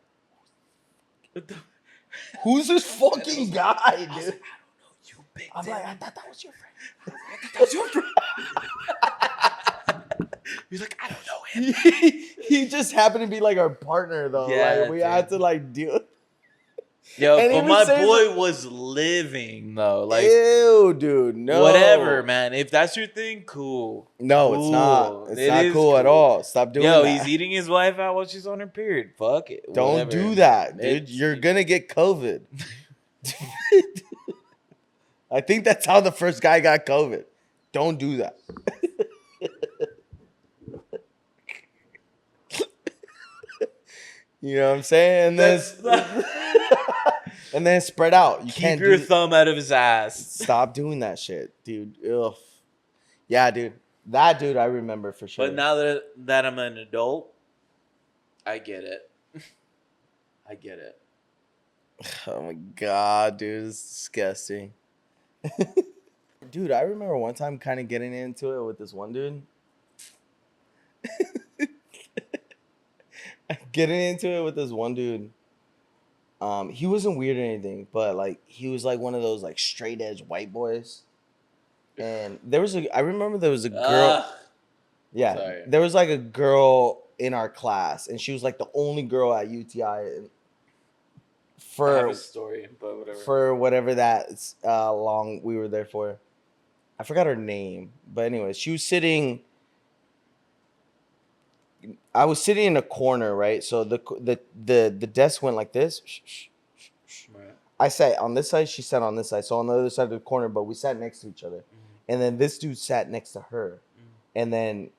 who's this fucking guy, dude? I don't know, you big I'm dick. like, I thought that was your friend. That was your friend. He's like, I don't know him. He just happened to be like our partner, though. Yeah, like, we had to like deal. Yo, but my boy was living though. Like, ew, dude, no. Whatever, man. If that's your thing, cool. No, cool. It's not. It's not cool at all. Stop doing that. Yo, he's eating his wife out while she's on her period. Fuck it. Don't do that, dude. You're gonna get COVID. I think that's how the first guy got COVID. Don't do that. You know what I'm saying? And then spread out. You Keep your thumb out of his ass. Stop doing that shit, dude. Ugh. Yeah, dude. That dude I remember for sure. But now that I'm an adult, I get it. I get it. Oh my god, dude. It's disgusting. Dude, I remember one time kind of getting into it with this one dude. getting into it with this one dude. He wasn't weird or anything, but like he was like one of those like straight edge white boys. And I remember there was a girl. Yeah, sorry. there was like a girl in our class, and she was like the only girl at UTI I have for a story, but whatever. for whatever that long we were there for. I forgot her name, but anyway, she was sitting. I was sitting in a corner, right? So the desk went like this. Right. I sat on this side, she sat on this side. So on the other side of the corner, but we sat next to each other. And then this dude sat next to her. And then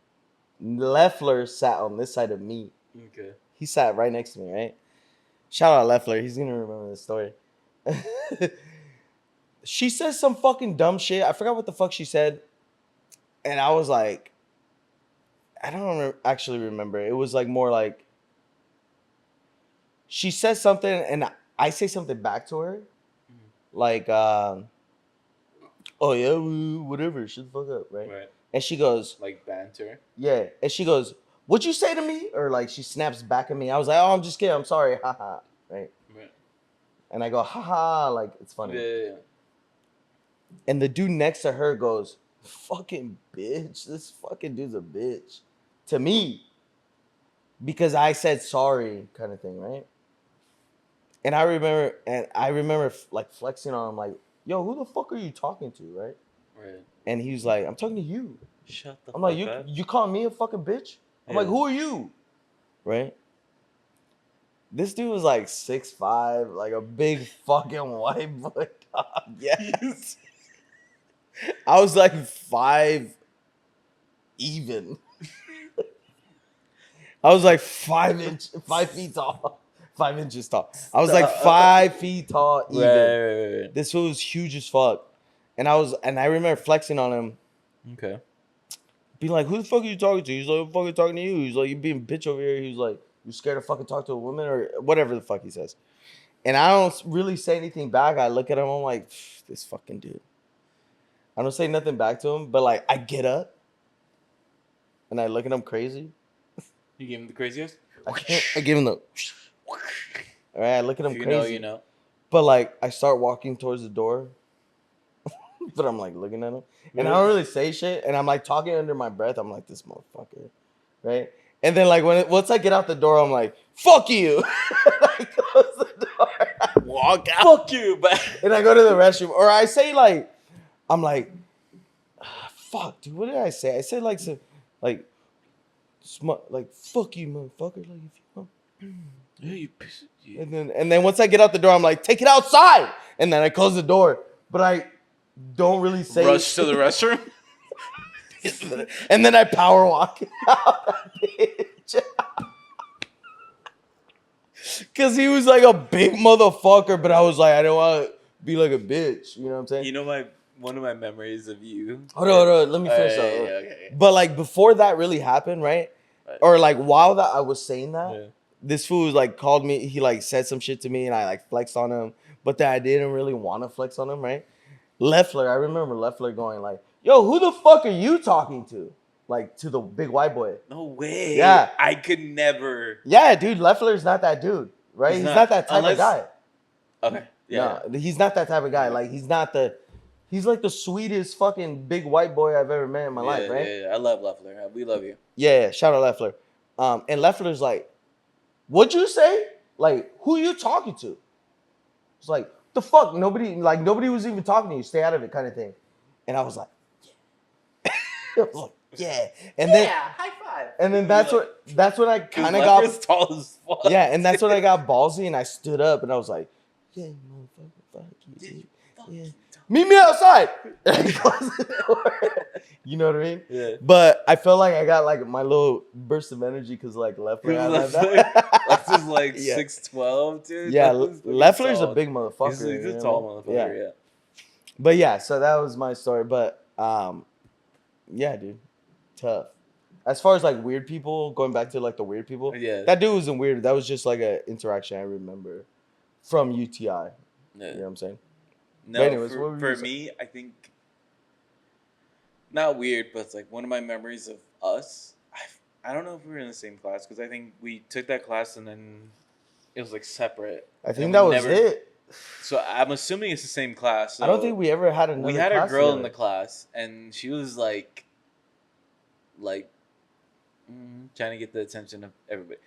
Leffler sat on this side of me. Okay. He sat right next to me, right? Shout out Leffler. He's going to remember this story. She says some fucking dumb shit. I forgot what the fuck she said. And I was like, I don't actually remember. It was like more like she says something and I say something back to her. Like, oh yeah, whatever. Shut the fuck up, right? Right. And she goes, like banter. Yeah. And she goes, what'd you say to me? Or like she snaps back at me. I was like, oh, I'm just kidding. I'm sorry. Haha. Right. Right. And I go, haha, like it's funny. Yeah. And the dude next to her goes, fucking bitch. This fucking dude's a bitch. To me. Because I said sorry, kind of thing, right? And I remember like flexing on him, like, yo, who the fuck are you talking to, right? Right. And he was like, I'm talking to you. Shut the I'm fuck like, up. you calling me a fucking bitch? I'm like, who are you? Right? This dude was like 6'5", like a big fucking white boy dog. Yes. I was like 5 even. I was like 5 feet tall. 5 inches tall. I was like 5 feet tall even. Right. This fool was huge as fuck. And I remember flexing on him. Okay. Being like, who the fuck are you talking to? He's like, I'm fucking talking to you. He's like, you being a bitch over here. He's like, you scared to fucking talk to a woman or whatever the fuck he says. And I don't really say anything back. I look at him. I'm like, this fucking dude. I don't say nothing back to him. But like, I get up. And I look at him crazy. You gave him the craziest? I give him the... All right, I look at him if you crazy. know, you know. But like, I start walking towards the door. But I'm like looking at him. And I don't really say shit. And I'm like talking under my breath. I'm like, this motherfucker. Right? And then like once I get out the door, I'm like, fuck you. I close the door. I walk out. Fuck you. But And I go to the restroom. Or I say like, I'm like, fuck, dude. What did I say? I said like some, like fuck you, motherfucker. Like if you want. yeah, you piece of shit. And then once I get out the door, I'm like, take it outside. And then I close the door. But I don't really say Rush to the restroom. And then I power walk out, bitch. Cause he was like a big motherfucker, but I was like, I don't want to be like a bitch. You know what I'm saying? You know one of my memories of you. Hold on. Let me finish up. Okay. But like before that really happened, right? Or like while that I was saying that, this fool was like called me. He like said some shit to me, and I like flexed on him. But then I didn't really want to flex on him, right? Leffler, I remember Leffler going like, yo, who the fuck are you talking to? Like, to the big white boy. No way. Yeah. I could never. Yeah, dude, Leffler's not that dude, right? He's not that type of guy. Okay. Yeah. No, he's not that type of guy. Like, he's like the sweetest fucking big white boy I've ever met in my life, right? Yeah, I love Leffler. We love you. Yeah, shout out Leffler. And Leffler's like, what'd you say? Like, who are you talking to? It's like, the fuck? Nobody was even talking to you. Stay out of it, kind of thing. And I was like, yeah. I was like, yeah. And then high five. And then that's when I kind of got tall as fuck. Yeah, and that's when I got ballsy and I stood up and I was like, yeah, motherfucker, fuck you. Yeah. Meet me outside. And I closed the door. You know what I mean? Yeah. But I felt like I got like my little burst of energy because like Leffler had like that. Leffler's like Yeah. 6'12", dude. Yeah, Leffler's a big motherfucker. He's a tall motherfucker, yeah. But yeah, so that was my story. But yeah, dude, tough. As far as like weird people, going back to like the weird people, yeah, that dude wasn't weird. That was just like an interaction I remember from UTI. Yeah. You know what I'm saying? No, anyways, for me, I think not weird, but it's like one of my memories of us. I don't know if we were in the same class because I think we took that class and then it was like separate. I think And that we was never. it. So I'm assuming it's the same class. So I don't think we ever had we another had a class girl in the together. class, and she was like trying to get the attention of everybody.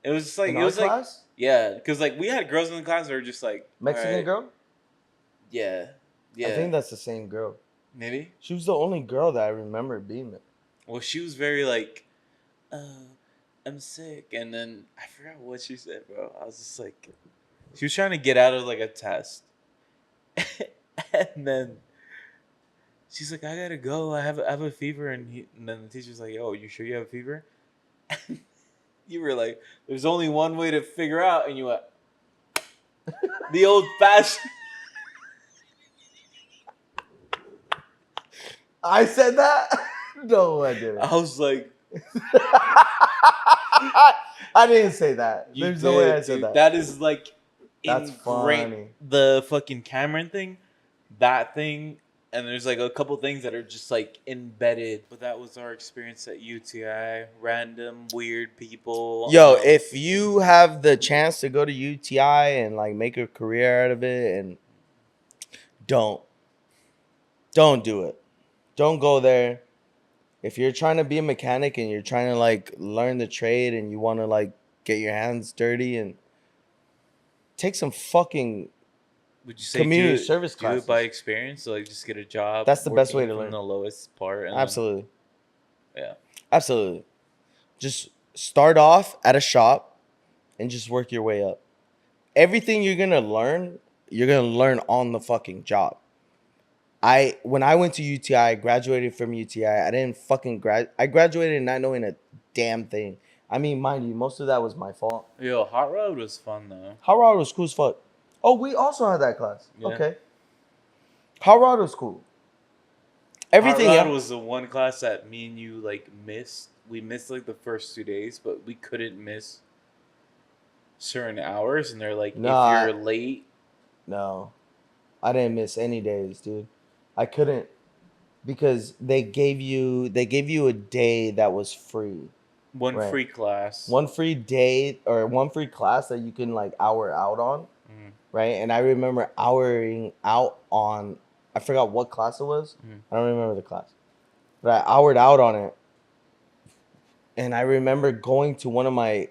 It was just like In it our was like class? yeah, because like we had girls in the class that were just like Mexican alright, girl? yeah, I yeah, think that's the same girl. maybe. She was the only girl that I remember being there. Well, she was very like, I'm sick, and then I forgot what she said, bro. I was just like, she was trying to get out of like a test, and then she's like, I gotta go. I have a fever, and then the teacher's like, oh, you sure you have a fever? You were like, there's only one way to figure out, and you went the old fashioned. I said that? No, I didn't. I was like, I didn't say that. you There's did, no way I said dude. that. That is like That's ingrained. funny. The fucking Cameron thing, that thing, and there's like a couple things that are just like embedded. But that was our experience at UTI. Random weird people. Yo, if you have the chance to go to UTI and like make a career out of it, and don't do it. Don't go there. If you're trying to be a mechanic and you're trying to like learn the trade and you want to like get your hands dirty and take some fucking would you say community service do it classes. by experience? So like just get a job. That's the best way to from learn. the lowest part. And Absolutely. Then, yeah. Absolutely. Just start off at a shop and just work your way up. Everything you're gonna learn on the fucking job. When I went to UTI, graduated from UTI. I didn't fucking I graduated not knowing a damn thing. I mean, mind you, most of that was my fault. Yo, Hot Rod was fun though. Hot Rod was cool as fuck. Oh, we also had that class. Yeah. Okay. Hot Rod was cool. Everything Hot Rod else was the one class that me and you like missed. We missed like the first 2 days, but we couldn't miss certain hours. And they're like, Nah, if you're late, no, I didn't miss any days, dude. I couldn't because they gave you a day that was free. one Right. free class. One free day or one free class that you can like hour out on, right? And I remember houring out on, I forgot what class it was. I don't remember the class, but I houred out on it. And I remember going to one of my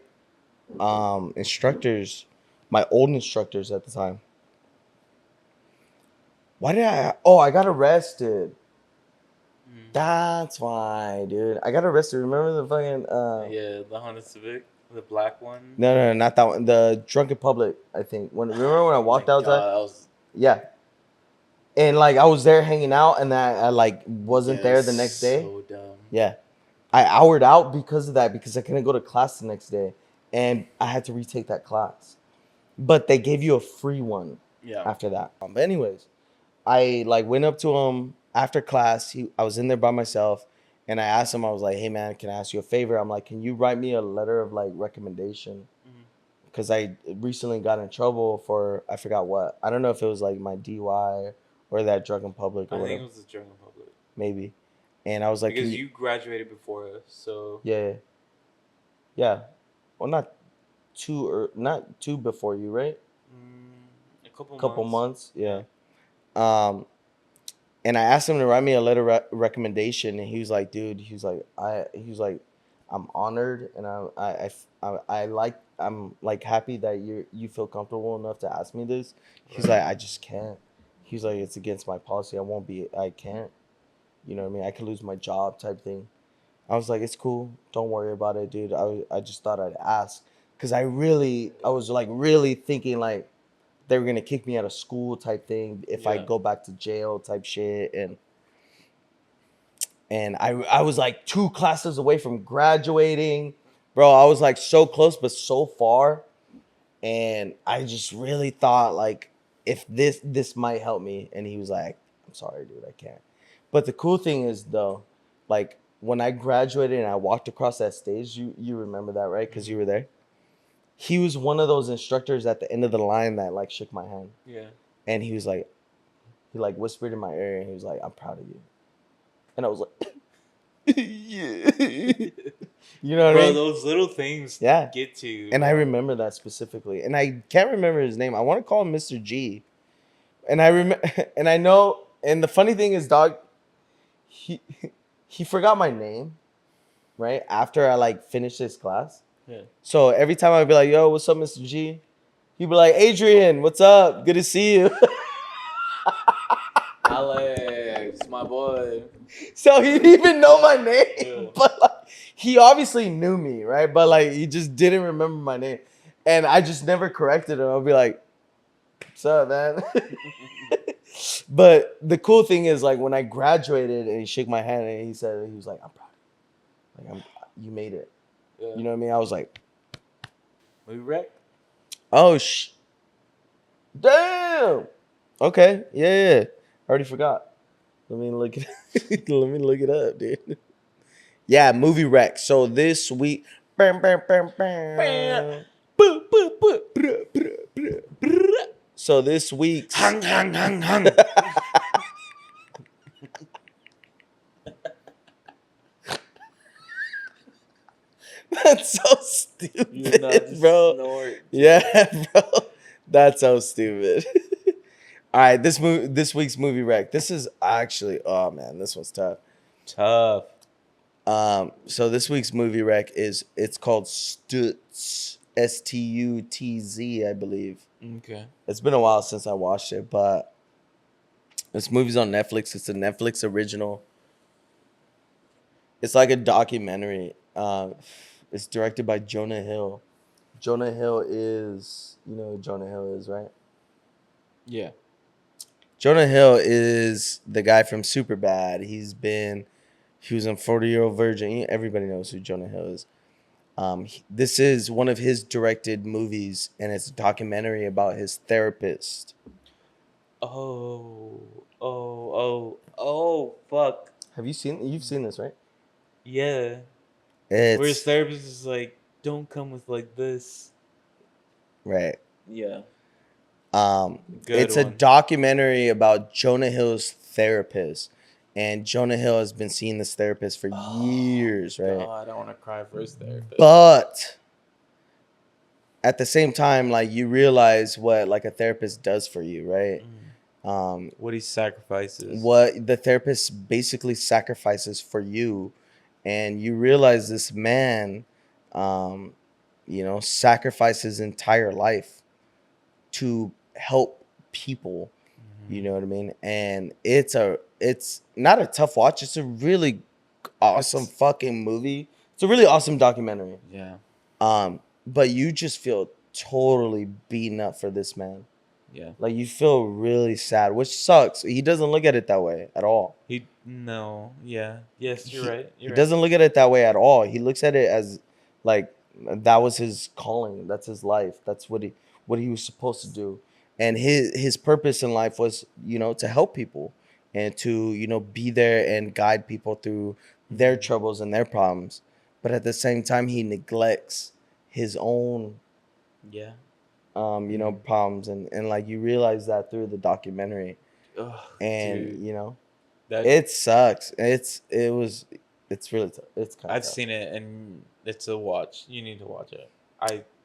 instructors, my old instructors at the time. Why did I got arrested. That's why, dude. I got arrested. Remember the fucking yeah, the Honda Civic, the black one. No, not that one. The Drunken Public, I think. Remember when I walked outside? That was... Yeah. And like I was there hanging out, and I like wasn't there the next day. So dumb. Yeah, I houred out because of that, because I couldn't go to class the next day, and I had to retake that class. But they gave you a free one. Yeah. After that. But anyways, I like went up to him after class. I was in there by myself, and I asked him. I was like, "Hey man, can I ask you a favor?" I'm like, "Can you write me a letter of like recommendation?" Because I recently got in trouble for, I forgot what. I don't know if it was like my DUI or that drug in public or I whatever. think it was the drug in public. Maybe. And I was like, because you graduated before us, so yeah. Well, not too before you, right? a couple months. Yeah. And I asked him to write me a letter of recommendation, and he was like, dude, he was like, I'm honored, and I'm like happy that you feel comfortable enough to ask me this. He's like, I just can't. He's like, it's against my policy. I can't. You know what I mean? I could lose my job type thing. I was like, it's cool. Don't worry about it, dude. I just thought I'd ask. Because I was like really thinking like they were going to kick me out of school type thing if I go back to jail type shit. And I was like 2 classes away from graduating. Bro, I was like so close but so far. And I just really thought like if this might help me. And he was like, I'm sorry, dude, I can't. But the cool thing is though, like when I graduated and I walked across that stage, you remember that, right? Because you were there. He was one of those instructors at the end of the line that like shook my hand. Yeah. And he was like, he like whispered in my ear and he was like, I'm proud of you. And I was like, yeah. You know what Bro, I mean? those little things Yeah. get to you. And I remember that specifically. And I can't remember his name. I want to call him Mr. G. And I remember, and I know, and the funny thing is, dog, he he forgot my name, right? After I like finished his class. Yeah. So every time I'd be like, yo, what's up, Mr. G? He'd be like, Adrian, what's up? Good to see you. Alex, my boy. So he didn't even know my name. Yeah. But like, he obviously knew me, right? But like he just didn't remember my name. And I just never corrected him. I'll be like, what's up, man? But the cool thing is, like, when I graduated and he shook my hand and he said, he was like, I'm proud of you. Like, you made it. Yeah. You know what I mean? I was like, Movie rec? oh, damn. Okay. Yeah. I already forgot. Let me look it Let me look it up, dude. Yeah, movie rec. So this week. So this week's. Hung. That's so stupid, bro. Snort. Yeah, bro. That's so stupid. All right, this week's movie rec. This is actually, oh man, this one's tough. Tough. So this week's movie rec it's called Stutz, Stutz, I believe. Okay. It's been a while since I watched it, but this movie's on Netflix. It's a Netflix original. It's like a documentary. It's directed by Jonah Hill. Jonah Hill is, you know who Jonah Hill is, right? Yeah. Jonah Hill is the guy from Superbad. He was in 40-Year-Old Virgin. Everybody knows who Jonah Hill is. This is one of his directed movies, and it's a documentary about his therapist. Oh, fuck. You've seen this, right? Yeah. Where his It's therapist is like, don't come with like this. right. Yeah. It's a documentary about Jonah Hill's therapist. And Jonah Hill has been seeing this therapist for years, right? God, I want to cry for his therapist. But at the same time, like, you realize what like a therapist does for you, right? What he sacrifices. What the therapist basically sacrifices for you. And you realize this man, sacrificed his entire life to help people. You know what I mean? And it's not a tough watch. It's a really awesome fucking movie. It's a really awesome documentary. Yeah. But you just feel totally beaten up for this man. Yeah. Like, you feel really sad, which sucks. He doesn't look at it that way at all. Yeah. Yes, you're right. He doesn't look at it that way at all. He looks at it as like that was his calling. That's his life. That's what he was supposed to do. And his purpose in life was, to help people and to, be there and guide people through their troubles and their problems. But at the same time, he neglects his own, problems. And like, you realize that through the documentary. Ugh, and, dude. It sucks. It's really tough. It's kind of I've tough. seen it, and it's a watch. You need to watch it.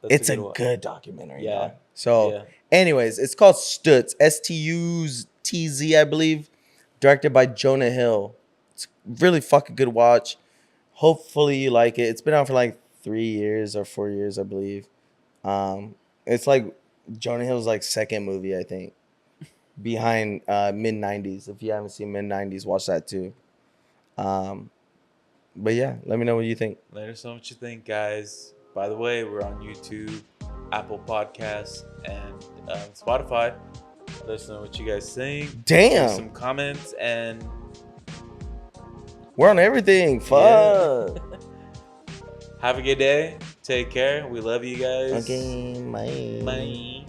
It's a good documentary. Yeah. Dog. So, anyways, it's called Stutz, Stutz, I believe, directed by Jonah Hill. It's really fucking good watch. Hopefully you like it. It's been out for like 3 years or 4 years, I believe. It's like Jonah Hill's like second movie, I think, behind mid-90s. If you haven't seen mid-90s, watch that too. But yeah, let me know what you think. Let us know what you think, guys. By the way, we're on YouTube, Apple Podcasts, and Spotify. Let us know what you guys think. Damn. Leave some comments, and we're on everything. Fuck. Yeah. Have a good day. Take care. We love you guys. Okay, bye. Bye.